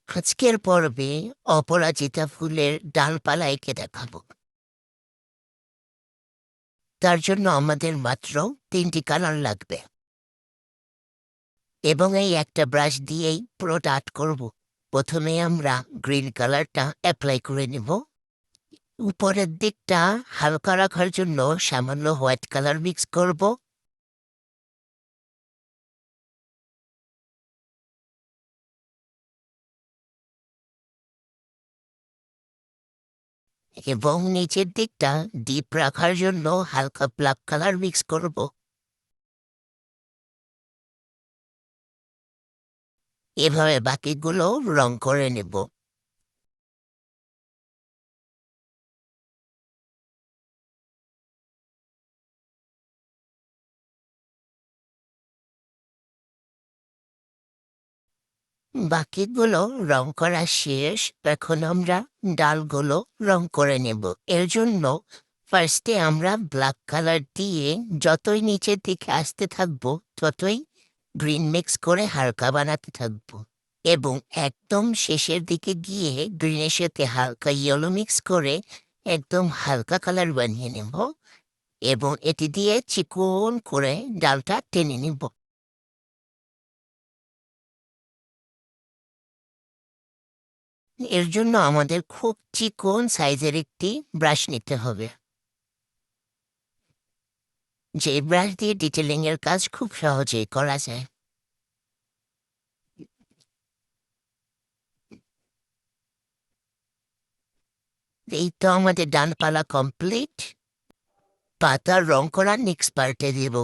আজকের পর্বে অপরাজিতা ফুলের ডালপালা এঁকে দেখাবো। তার জন্য আমাদের মাত্র 3টি কালার লাগবে এবং এই একটা ব্রাশ দিয়েই পুরোটা আর্ট করব। প্রথমে আমরা গ্রিন কালারটা অ্যাপ্লাই করে নেব। উপরের দিকটা হালকা রাখার জন্য সামান্য হোয়াইট কালার মিক্স করব। এবং নিচের দিকটা ডিপ রাখার জন্য হালকা ব্ল্যাক কালার মিক্স করব। এভাবে বাকিগুলো রং করে নেব। বাকিগুলো রং করা শেষ। এখন আমরা ডালগুলো রং করে নেব। এর জন্য ফার্স্টে আমরা ব্ল্যাক কালার দিয়ে যতই নিচের দিকে আসতে থাকবো ততই গ্রিন মিক্স করে হালকা বানাতে থাকবো এবং একদম শেষের দিকে গিয়ে গ্রিনের সাথে হালকা ইয়েলো মিক্স করে একদম হালকা কালার বানিয়ে নেব এবং এটি দিয়ে চিকন করে ডালটা টেনে নেব। এর জন্য আমাদের খুব চিকন সাইজের একটি ব্রাশ নিতে হবে, যে ব্রাশ দিয়ে ডিটেলিং এর কাজ খুব সহজেই করা যায়। এই তো আমাদের ডানপালা কমপ্লিট। পাতার রং করা নেক্সট পার্টে দেব।